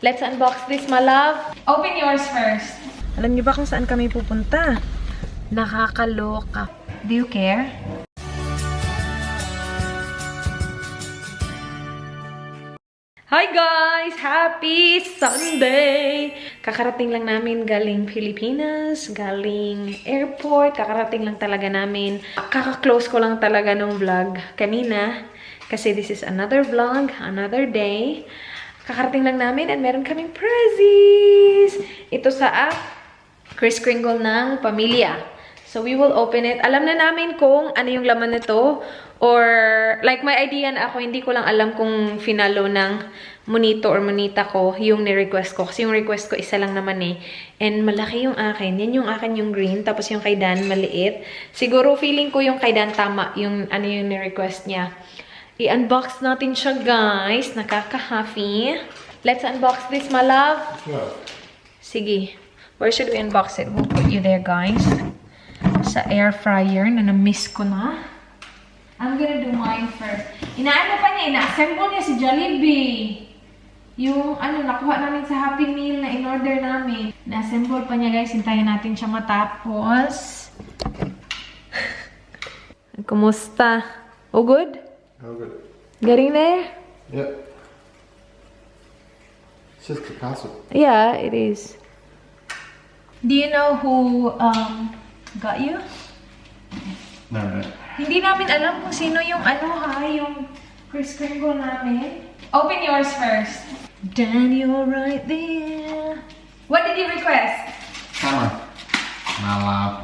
Let's unbox this, my love. Open yours first. Alam niyo ba kung saan kami pupunta? Nakakaloka. Do you care? Hi guys! Happy Sunday! Kakarating lang namin galing Pilipinas, galing airport. Kakarating lang talaga namin. Kaka-close ko lang talaga nung vlog kanina. Kasi this is another vlog, another day. Kakarating lang namin and meron kaming prezzies! Ito sa Kris Kringle ng pamilya. So we will open it. Alam na namin kung ano yung laman nito. Or, like, may idea na ako, hindi ko lang alam kung finalo ng monito or monita ko yung ni-request ko. Kasi yung request ko, isa lang naman eh. And malaki yung akin. Yan yung akin yung green. Tapos yung kay Dan, maliit. Siguro, feeling ko yung kay Dan, tama yung ano yung ni-request niya. I-unbox natin siya, guys. Nakaka-happy. Let's unbox this, my love. Yeah. Sige. Where should we unbox it? We'll put you there, guys. Sa air fryer na na-miss ko na. I'm gonna do mine first. Inaano pa niya, ina-assemble niya si Jollibee. Yung, ano, nakuha namin sa Happy Meal na in-order namin. Na-assemble pa niya, guys. Hintayin natin siya matapos. Kumusta? Oh, good? Oh, good. Getting there? Yep. It's just a parcel. Yeah, it is. Do you know who got you? No, no. Hindi namin alam kung sino yung ano ha, yung Kris Kringle namin. Open yours first. Daniel right there. What did you request? Camera. My love.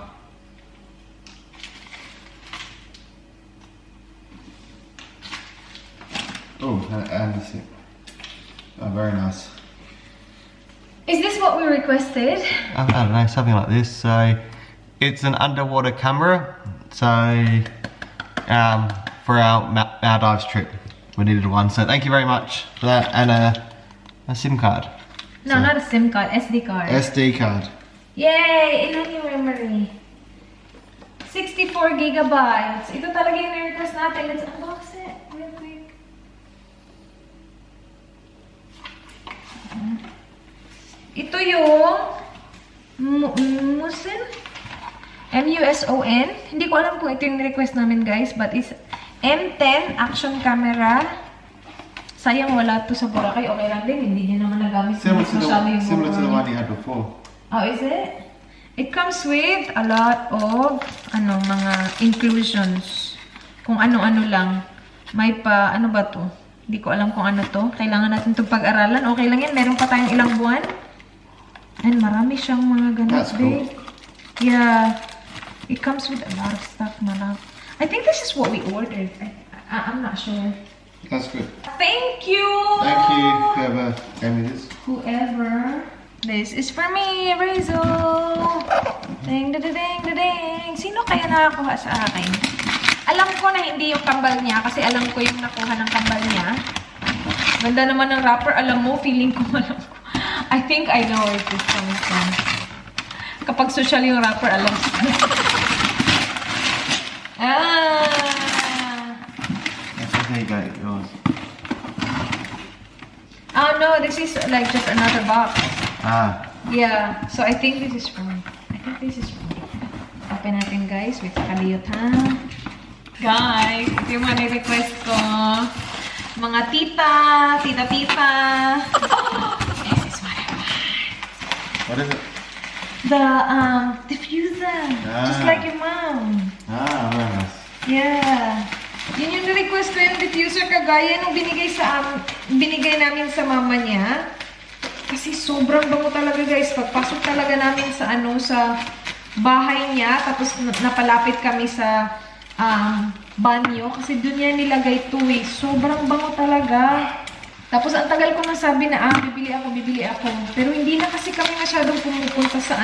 Oh, and this. Oh, very nice. Is this what we requested? I don't know, something like this. So it's an underwater camera. So for our Maldives trip, we needed one. So thank you very much for that, and a SIM card. No, So- not a SIM card, SD card. SD card. Yay! Ilan yung memory? 64 gigabytes. Ito talaga yung request natin. Let's unbox it real quick. Ito yung Muson? M-U-S-O-N. Hindi ko alam kung ito yung request namin, guys. But it's M10 action camera. Sayang wala to sa Boracay. Okay lang din. Hindi niya naman nagamit. Similar to Masyado yung the Boracay. one you had before. Oh, is it? It comes with a lot of mga inclusions. Kung ano-ano lang. May pa, ano ba to? Hindi ko alam kung ano to. Kailangan natin itong pag-aralan. Okay lang yan. Meron pa tayong ilang buwan. And marami siyang mga ganun, That's cool. babe. Yeah. It comes with a lot of stuff, malak. I think this is what we ordered. I'm not sure. That's good. Thank you! Thank you, whoever gave me this. Whoever. This is for me, Rizzo. Ding, da, da, ding, da, ding. Sino kaya nakakuha sa akin? Alam ko na hindi yung kambal niya kasi alam ko yung nakuha ng kambal niya. Ganda naman ng wrapper. Alam mo, feeling ko alam ko. I think I know where this comes from. Kapag social yung wrapper, alam ko. There you go, yours. Oh no, this is like just another box. Ah, Yeah, so I think this is from. Open natin, guys. Wait, kaliyot ha. Guys, ito yung mga request ko. Mga tita. This is what I want. What is it? The diffuser. Just Ah. like your mom. Ah, very nice. Yeah. Yun yung request ko yung diffuser kagaya nung binigay namin sa mama niya. Kasi sobrang bango talaga, guys. Pagpasok talaga namin sa sa bahay niya, tapos napalapit kami sa banyo kasi doon niya nilagay ito eh. Sobrang bango talaga. Tapos ang tagal ko na sabi na bibili ako. Pero hindi na kasi kami masyadong pumupunta sa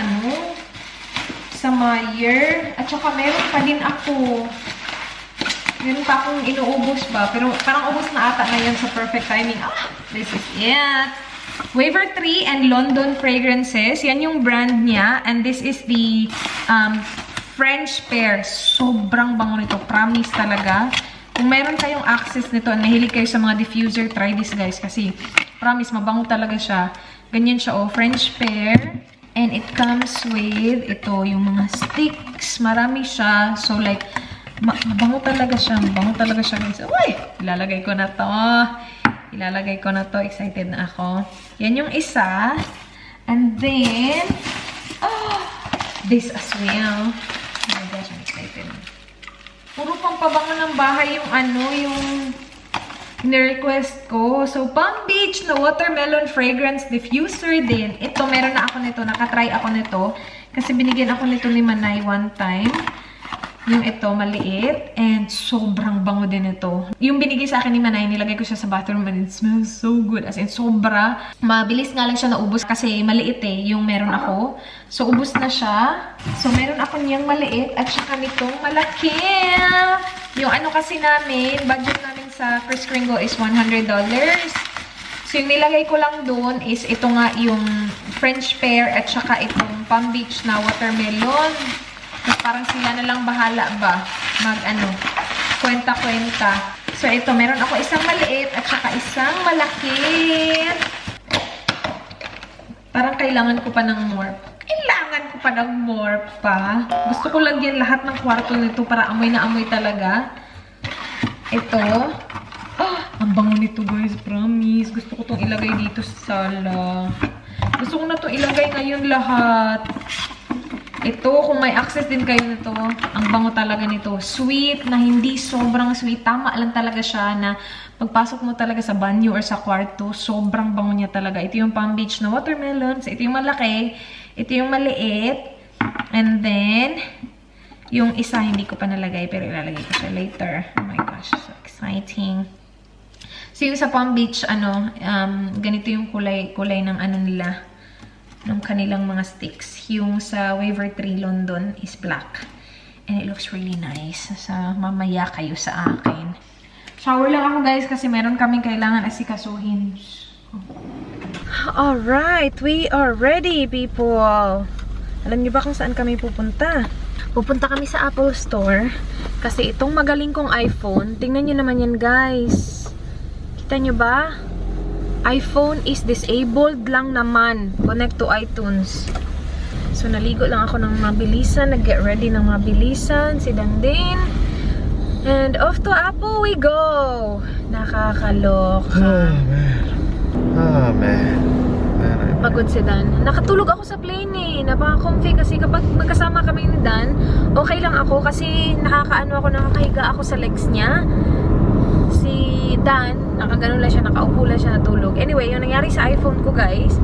sa Meijer. At saka meron pa din ako. Meron pa akong inuubos ba. Pero parang ubos na ata na yan sa perfect timing. This is it. Waver 3 and London Fragrances. Yan yung brand niya. And this is the French pear. Sobrang bango nito. Promise talaga. Kung meron kayong access nito, nahilig kayo sa mga diffuser, try this guys. Kasi, promise, mabango talaga siya. Ganyan siya, oh, French pear. And it comes with, ito, yung mga sticks. Marami siya. So, like, mabango talaga siya. Mabango talaga siya, guys. Uy! Ilalagay ko na to. Ilalagay ko na to. Excited na ako. Yan yung isa. And then, this as well. Oh my gosh, I'm excited. Puro pang pabango ng bahay yung yung ni-request ko. So, Palm Beach na watermelon fragrance diffuser din. Ito, meron na ako nito. Nakatry ako nito. Kasi binigyan ako nito ni Manay one time. Yung ito, maliit. And sobrang bango din ito. Yung binigay sa akin ni Manay, nilagay ko siya sa bathroom and it smells so good. As in, sobra. Mabilis nga lang siya naubos kasi maliit yung meron ako. So, ubos na siya. So, meron ako niyang maliit at saka nitong malaki. Yung kasi namin, budget namin sa Kris Kringle is $100. So, yung nilagay ko lang doon is ito nga yung French pear at saka itong Palm Beach na watermelon. So, parang sila na lang bahala ba kwenta-kwenta. So, ito, meron ako isang maliit at saka isang malaki. Parang kailangan ko pa ng more. Kailangan ko pa ng more pa. Gusto ko lagyan lahat ng kwarto nito para amoy na amoy talaga. Ito. Ang bango nito, guys. Promise. Gusto ko itong ilagay dito sa sala. Gusto ko na itong ilagay ngayon lahat. Ito, kung may access din kayo nito, ang bango talaga nito. Sweet, na hindi sobrang sweet. Tama lang talaga siya na pagpasok mo talaga sa banyo or sa kwarto, sobrang bango niya talaga. Ito yung Palm Beach na watermelon. So, ito yung malaki. Ito yung maliit. And then, yung isa, hindi ko pa nalagay, pero ilalagay ko siya later. Oh my gosh, so exciting. So, yung sa Palm Beach, ganito yung kulay ng nila. Ng kanilang mga sticks. Yung sa Waver Tree London is black. And it looks really nice. So, mamaya kayo sa akin. Shower lang ako, guys, kasi meron kaming kailangan asikasuhin. Alright, we are ready, people. Alam niyo ba kung saan kami pupunta? Pupunta kami sa Apple Store. Kasi itong magaling kong iPhone, tingnan niyo naman yan, guys. Kita niyo ba? iPhone is disabled lang naman. Connect to iTunes. So, naligo lang ako ng mabilisan. Nag-get ready ng mabilisan. Si Dandin. And off to Apple we go. Nakakaloka. Oh, man. Pagod si Dan. Nakatulog ako sa plane eh. Napaka-comfy kasi kapag magkasama kami ni Dan, okay lang ako kasi nakakahiga ako sa legs niya. Si Dan, nakaganon lang siya, nakaupo lang siya, natulog. Anyway, yung nangyari sa iPhone ko, guys,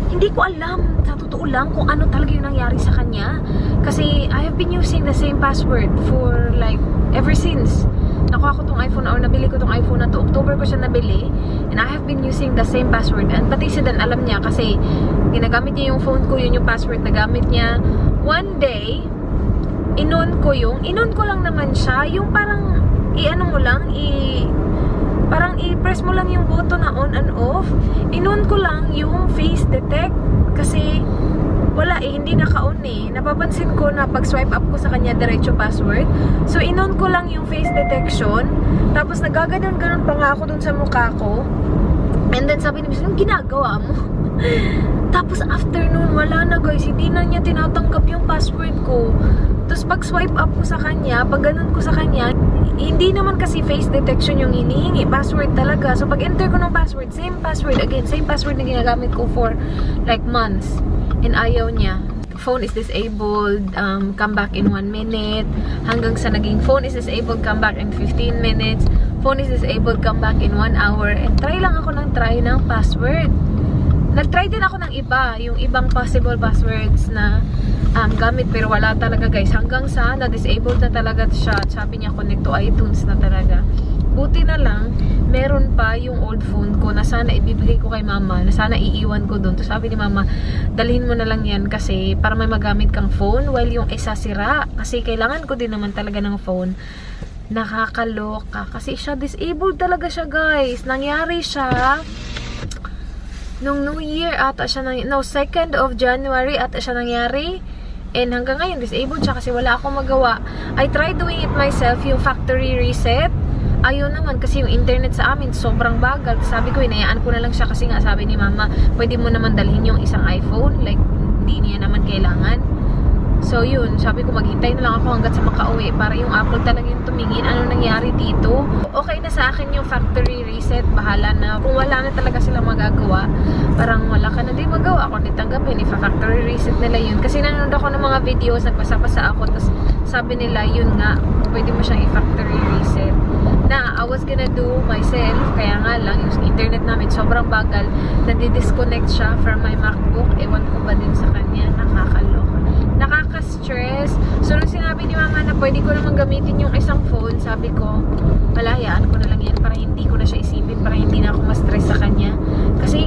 hindi ko alam, sa totoo lang, kung ano talaga yung nangyari sa kanya. Kasi I have been using the same password for like, ever since. Nakuha ko tong iPhone, or nabili ko tong iPhone na to. October ko siya nabili. And I have been using the same password. And pati si Dan, alam niya, kasi ginagamit niya yung phone ko, yun yung password na gamit niya. One day, inon ko lang naman siya, yung parang, parang i-press mo lang yung button na on and off. Inon ko lang yung face detect kasi wala hindi naka-on Napapansin ko na pag swipe up ko sa kanya diretso password. So inon ko lang yung face detection. Tapos nagaganon-ganon pa nga ako dun sa mukha ko. And then sabi niya, anong ginagawa mo? Tapos after nun, wala na, guys. Hindi na niya tinatanggap yung password ko. Tapos pag swipe up ko sa kanya, pag ganun ko sa kanya, hindi naman kasi face detection yung hinihingi. Password talaga. So pag enter ko ng password, same password again. Same password na ginagamit ko for like months. And ayaw niya. Phone is disabled, come back in 1 minute. Hanggang sa naging phone is disabled, come back in 15 minutes. Phone is disabled, come back in 1 hour. And try lang ako ng password. Nag-try din ako ng iba, yung ibang possible passwords na gamit, pero wala talaga, guys. Hanggang sa na-disabled na talaga siya. Sabi niya, connect to iTunes na talaga. Buti na lang, meron pa yung old phone ko na sana ibibigay ko kay mama, na sana iiwan ko doon. So sabi ni mama, dalhin mo na lang yan kasi para may magamit kang phone while yung isa sira. Kasi kailangan ko din naman talaga ng phone. Nakakaloka. Kasi siya, disabled talaga siya, guys. Nangyari siya nung New Year ata siya, 2nd of January ata siya nangyari. And hanggang ngayon, disabled siya kasi wala akong magawa. I tried doing it myself, yung factory reset. Ayaw naman kasi yung internet sa amin sobrang bagal. Sabi ko, hinayaan ko na lang siya kasi nga sabi ni mama, pwede mo naman dalhin yung isang iPhone. Like, hindi niya naman kailangan. So, yun. Sabi ko, maghintay na lang ako hanggat sa makauwi para yung Apple talaga yung tumingin. Ano nangyari dito? Okay na sa akin yung factory reset. Bahala na. Kung wala na talaga silang magagawa, parang wala ka na din magawa. Kung di tanggapin, factory reset nila yun. Kasi nanonood ako ng mga videos, nagbasa-basa ako, tapos sabi nila, yun nga, pwede mo siyang i-factory reset. Na, I was gonna do myself, kaya nga lang, yung internet namin sobrang bagal, nadi-disconnect siya from my MacBook. Ewan ko ba din sa kanya, nakakaloka. Nakaka-stress. So, nung sinabi ni mama na pwede ko naman gamitin yung isang phone, sabi ko, palayaan ko na lang yan para hindi ko na siya isipin, para hindi na ako ma-stress sa kanya. Kasi,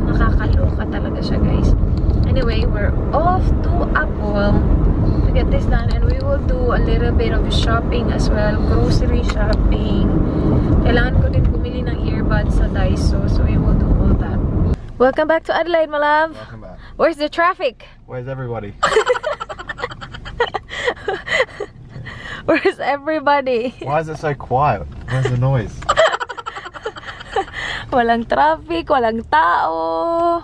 nakakaloka talaga siya, guys. Anyway, we're off to Apple to get this done, and we will do a little bit of shopping as well, grocery shopping. Kailangan ko din bumili ng earbuds sa Daiso, so we will do all that. Welcome back to Adelaide, my love. Welcome back. Where's the traffic? Where's everybody? Where's everybody? Why is it so quiet? Where's the noise? Walang traffic, walang tao.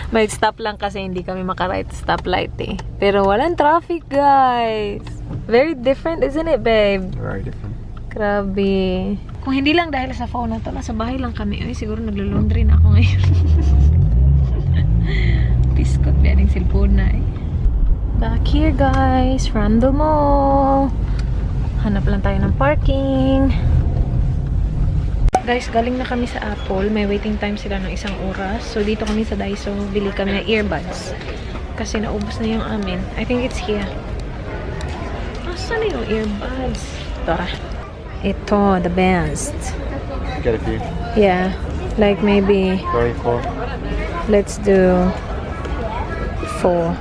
May stop lang kasi hindi kami makaride stoplight eh. Pero walang traffic, guys. Very different, isn't it, babe? Very different. Grabe. Kung hindi lang dahil sa phone na to, nasa bahay lang kami. Ay, siguro naglo-laundry na ako ngayon. Piskot, biyaning cellphone na eh. Back here, guys. Randall Mall. Hanap lang tayo ng parking. Guys, galing na kami sa Apple. May waiting time sila ng 1 oras. So, dito kami sa Daiso. Bili kami ng earbuds. Kasi naubos na yung amin. I think it's here. Asan na yung earbuds? Tara. Ito, the best. Get a few. Yeah. Like maybe, 3, 4. let's do 4.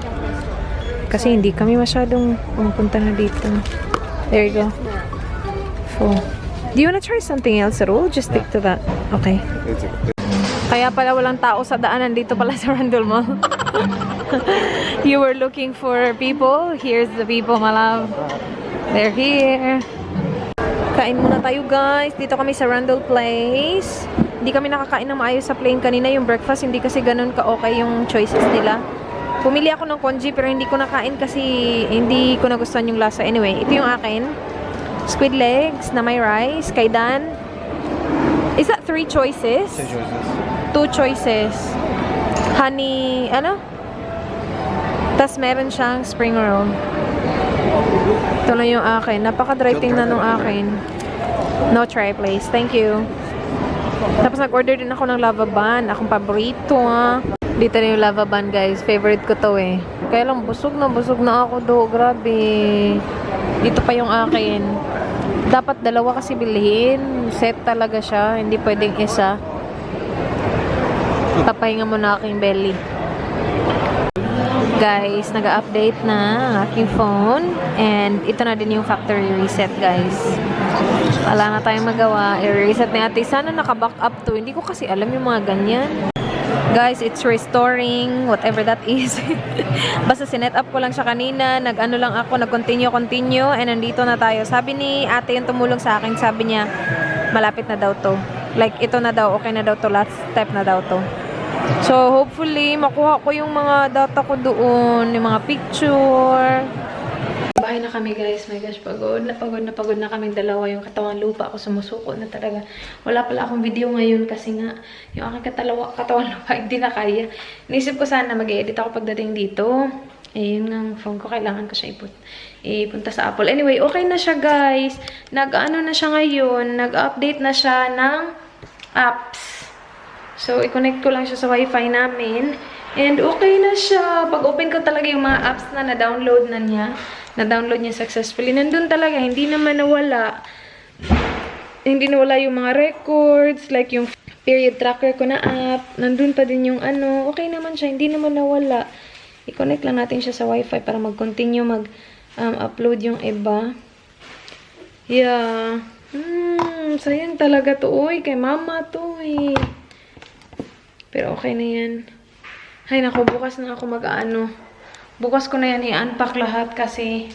Kasi hindi kami masyadong pumunta na dito. There you go. 4. Do you wanna try something else at all? Just stick to that. Okay. Kaya pala walang tao sa daanan dito pala sa Randall Mall. You were looking for people? Here's the people, my love. They're here. Kain muna tayo, guys. Dito kami sa Randall Place. Hindi kami nakakain ng maayos sa plane kanina. Yung breakfast, hindi kasi ganun ka-okay yung choices nila. Pumili ako ng congee pero hindi ko nakain kasi hindi ko nagustuhan yung lasa. Anyway, ito yung akin. Squid legs na may rice. Kay Dan. Is that 3 choices? 2 choices. 2 choices. Honey, ano? Tapos meron siyang spring roll. Ito na yung akin. Napaka-dry tingnan nung akin. No try, please. Thank you. Tapos nag-order din ako ng lava bun. Akong paborito, ah. Dito na yung lava bun, guys. Favorite ko to, eh. Kaya lang, busog na ako do. Grabe. Dito pa yung akin. Dapat 2 kasi bilhin. Set talaga siya. Hindi pwedeng isa. Papahinga mo na aking belly. Guys, nag-update na ang aking phone. And ito na din yung factory reset, guys. Wala na tayong magawa. I-reset na natin. Sana naka-back up to. Hindi ko kasi alam yung mga ganyan. Guys, it's restoring whatever that is. Basta sinet up ko lang siya kanina. Nag-ano lang ako, nag-continue. And nandito na tayo. Sabi ni ate yung tumulong sa akin, sabi niya, malapit na daw to. Like, ito na daw, okay na daw to. Last step na daw to. So, hopefully, makuha ko yung mga data ko doon. Yung mga picture. Bahay na kami, guys. My gosh, pagod na kaming dalawa. Yung katawan lupa ako, sumusuko na talaga. Wala pala akong video ngayon kasi nga yung aking katawan lupa hindi na kaya. Naisip ko sana mag-edit ako pagdating dito. Eh, yun ang phone ko. Kailangan ko siya ipunta sa Apple. Anyway, okay na siya, guys. Nag-ano na siya ngayon. Nag-update na siya ng apps. So, i-connect ko lang siya sa wifi namin. And okay na siya. Pag-open ko talaga yung mga apps na na-download na niya. Na-download niya successfully. Nandun talaga. Hindi naman nawala. Hindi nawala yung mga records. Like yung period tracker ko na app. Nandun pa din yung ano. Okay naman siya. Hindi naman nawala. I-connect lang natin siya sa wifi para mag-continue mag-upload yung iba. Yeah. Sayang talaga to. Uy, kay mama to eh. Pero okay na yan. Ay, naku, bukas na ako mag-ano. Bukas ko na yan i-unpack lahat kasi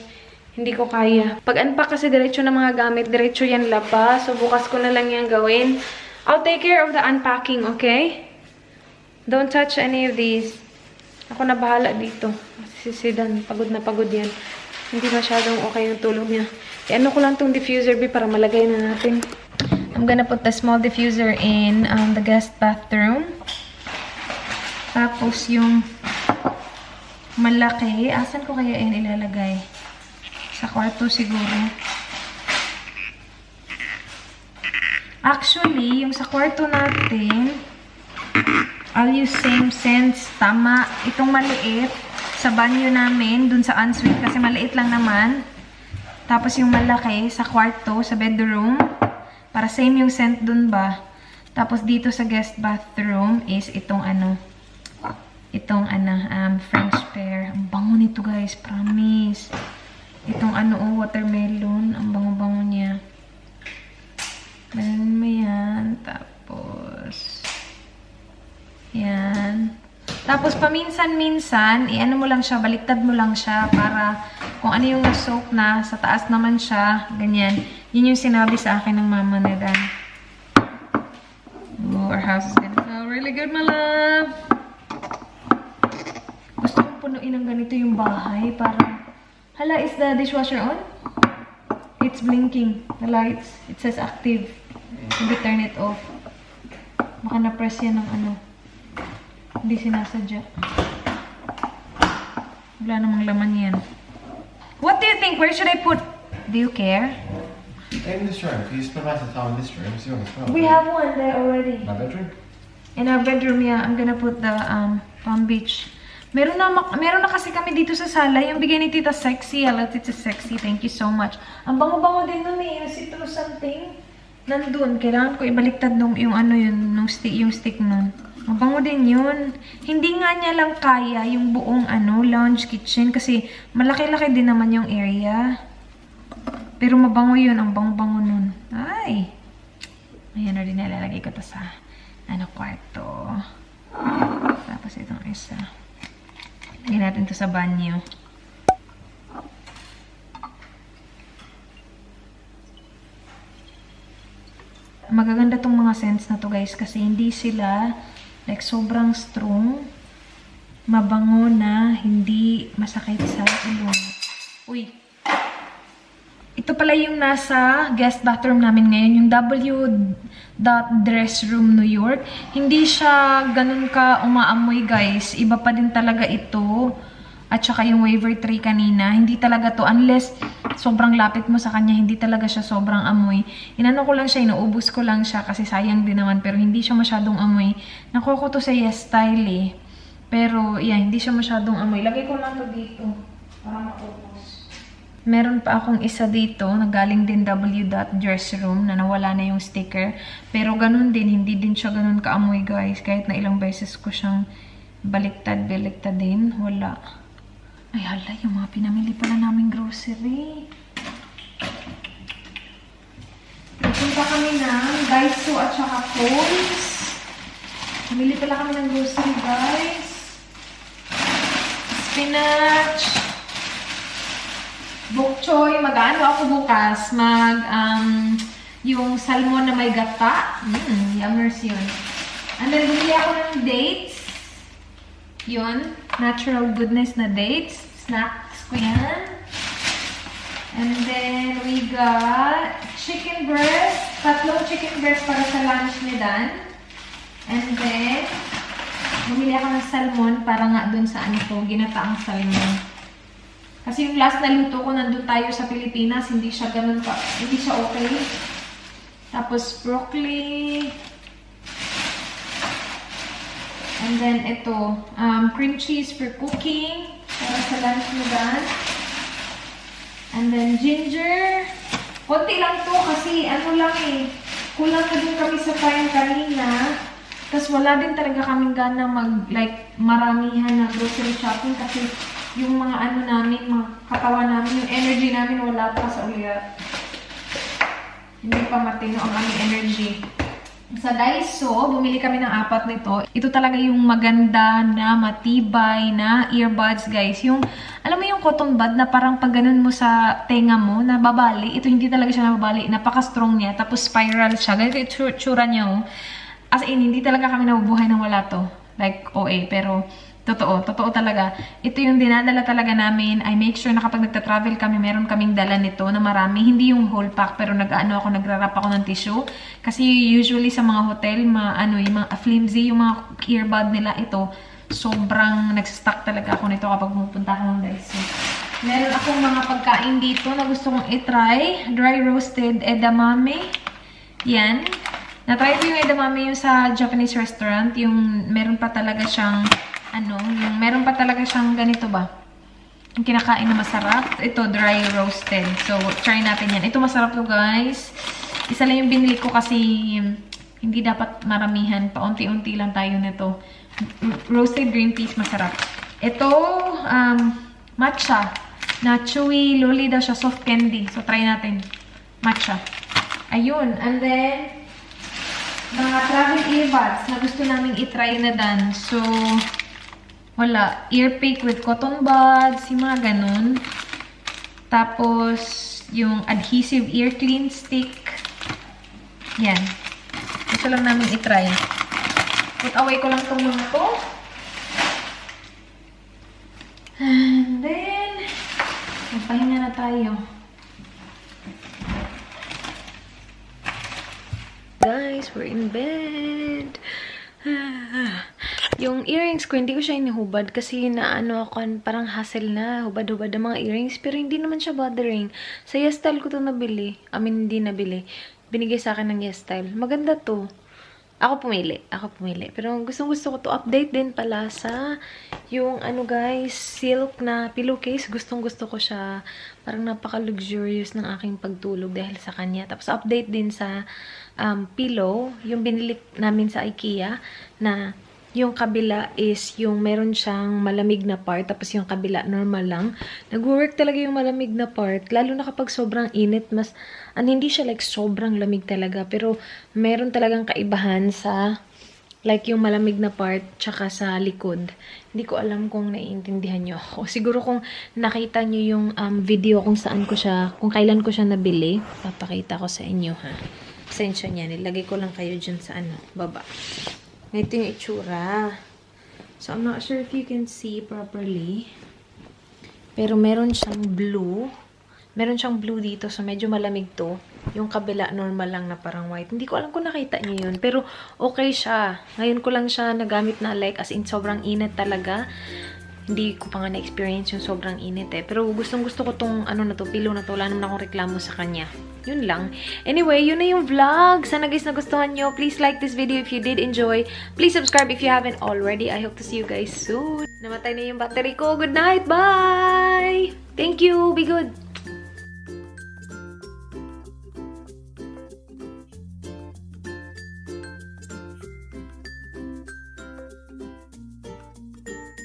Hindi ko kaya. Pag unpack kasi diretso ng mga gamit, diretso yan labas. So, bukas ko na lang yan gawin. I'll take care of the unpacking, okay? Don't touch any of these. Ako na bahala dito. Si Dan, pagod na pagod yan. Hindi masyadong okay yung tulog niya. Ano ko lang tong diffuser, B, para malagay na natin. I'm gonna put the small diffuser in the guest bathroom. Tapos yung malaki, asan ko kaya yan ilalagay? Sa kwarto siguro. Actually, yung sa kwarto natin, I'll use same sense. Tama. Itong maliit sa banyo namin, dun sa ensuite, kasi maliit lang naman. Tapos yung malaki sa kwarto, sa bedroom, para same yung scent dun ba. Tapos dito sa guest bathroom is itong French pear. Ang bango nito guys, promise. Itong watermelon. Ang bango-bango niya. Ganun mo yan. Tapos, yan. Tapos, paminsan-minsan, i-ano mo lang siya, baliktad mo lang siya para kung ano yung soak na, sa taas naman siya, ganyan. Yun yung sinabi sa akin ng mama na Dan. Oh, our house is gonna smell really good, my love. Gusto kong punuin ng ganito yung bahay para... Hala, is the dishwasher on? It's blinking. The lights. It says active. Maybe turn it off. Baka na-press yan ng Hindi sinasadya. Wala namang laman yan. What do you think? Where should I put? Do you care? In this room. Can you spend most of the time in this room? See on the phone. We have one there already. My bedroom? In our bedroom, yeah. I'm gonna put the Palm Beach. Meron na kasi kami dito sa sala. Yung bigay ni Tita Sexy. Hello, Tita Sexy. Thank you so much. Ang bango-bango din nun eh. Yung citrus something. Nandun. Kailangan ko ibaliktad yung stick nun. Ang bango din yun. Hindi nga niya lang kaya yung buong lounge kitchen. Kasi malaki-laki din naman yung area. Pero mabango yun. Ang bango-bango nun. Ay! Ayan na din nilalagay ko to sa kwarto. Tapos itong isa. Lagyan natin to sa banyo. Magaganda tong mga scents na to guys kasi hindi sila like sobrang strong. Mabango na hindi masakit sa ilong. Uy! Ito pala yung nasa guest bathroom namin ngayon, yung Dress Room New York. Hindi siya ganun ka umaamoy guys. Iba pa din talaga ito. At saka yung Waver Tree kanina. Hindi talaga to. Unless sobrang lapit mo sa kanya, hindi talaga siya sobrang amoy. Inano ko lang siya, inuubos ko lang siya kasi sayang din naman. Pero hindi siya masyadong amoy. Nakuha ko to sa Yes Style eh. Pero yeah, hindi siya masyadong amoy. Lagay ko lang to dito para maubos. Meron pa akong isa dito na galing din Dress Room na nawala na yung sticker. Pero ganun din, hindi din siya ganun kaamoy guys. Kahit na ilang beses ko siyang baliktad din, wala. Ay hala, yung mga pinamili pala naming grocery. Pupunta kami ng Daiso at saka Kohl's. Namili pala kami ng grocery guys. Spinach. Bok choy, mag-ano ako bukas? Yung salmon na may gata. Yummers yun. And then, bumili ako ng dates. Yun. Natural goodness na dates. Snacks ko yan. And then, we got chicken breast. 3 chicken breast para sa lunch ni Dan. And then, bumili ako ng salmon para nga dun sa ginataang salmon. Kasi yung last na luto ko, nandun tayo sa Pilipinas, hindi siya ganun pa, hindi siya okay. Tapos broccoli. And then ito, cream cheese for cooking, para sa lunch mo Dan. And then ginger. Konti lang to kasi kulang na din kami sa time kanina. Tapos wala din talaga kaming gana maramihan na grocery shopping kasi yung mga namin, mga katawan namin, yung energy namin wala pa sa ulit. Hindi pa matino ang aming energy. Sa Daiso, bumili kami ng 4 nito. Ito talaga yung maganda na matibay na earbuds, guys. Yung, alam mo yung cotton bud na parang pag ganun mo sa tenga mo, nababali. Ito hindi talaga siya nababali. Napaka-strong niya. Tapos spiral siya. Ganito yung tsura niya, oh. As in, hindi talaga kami nabubuhay nang wala to. Like, OA. Pero, totoo talaga. Ito yung dinadala talaga namin. I make sure na kapag nagta-travel kami, meron kaming dala nito na marami. Hindi yung whole pack, pero nagra-wrap ako ng tissue. Kasi usually sa mga hotel, yung mga flimsy, yung mga earbud nila, ito, sobrang nagsastock talaga ako nito kapag pumunta ako ng Daiso. Meron akong mga pagkain dito na gusto kong itry. Dry roasted edamame. Yan. Na-try ko yung edamame yung sa Japanese restaurant. Yung meron pa talaga siyang yung meron pa talaga siyang ganito ba? Yung kinakain na masarap. Ito, dry roasted. So, try natin yan. Ito masarap to, guys. Isa lang yung binili ko kasi hindi dapat maramihan. Paunti-unti lang tayo nito. Roasted green peas, masarap. Ito, matcha. Na chewy loli daw siya, soft candy. So, try natin. Matcha. Ayun. And then, mga travel earbuds na gusto namin itry na dan. So, wala. Ear pick with cotton buds, yung mga ganun. Tapos, yung adhesive ear clean stick. Yan. Ito lang namin itry. Put away ko lang itong mga to. And then, magpahinga na tayo. Guys, we're in bed. Yung earrings ko, hindi ko siya inihubad kasi ako, parang hassle na. Hubad-hubad ang mga earrings. Pero hindi naman siya bothering. Sa YesStyle ko ito nabili. Hindi nabili. Binigay sa akin ng YesStyle. Maganda to. Ako pumili. Pero gustong-gusto ko to. Update din pala sa yung guys, silk na pillowcase. Gustong-gusto ko siya. Parang napaka-luxurious ng aking pagtulog dahil sa kanya. Tapos update din sa pillow. Yung binili namin sa IKEA na yung kabila is yung meron siyang malamig na part, tapos yung kabila normal lang. Nag-work talaga yung malamig na part, lalo na kapag sobrang init, hindi siya like sobrang lamig talaga, pero meron talagang kaibahan sa like yung malamig na part, tsaka sa likod. Hindi ko alam kung naiintindihan nyo ako. Siguro kung nakita nyo yung video kung kailan ko siya nabili, papakita ko sa inyo, ha. Pasensya niya, nilagay ko lang kayo dyan sa baba. Ito yung itsura. So, I'm not sure if you can see properly. Pero meron siyang blue. Meron siyang blue dito. So, medyo malamig to. Yung kabila, normal lang na parang white. Hindi ko alam kung nakita niyo yun. Pero, okay siya. Ngayon ko lang siya nagamit na like, as in, sobrang init talaga. Hindi ko pa nga na-experience yung sobrang init eh. Pero gustong-gusto ko tong pillow na to. Wala naman akong reklamo sa kanya. Yun lang. Anyway, yun na yung vlog. Sana guys nagustuhan nyo. Please like this video if you did enjoy. Please subscribe if you haven't already. I hope to see you guys soon. Namatay na yung battery ko. Good night. Bye! Thank you. Be good.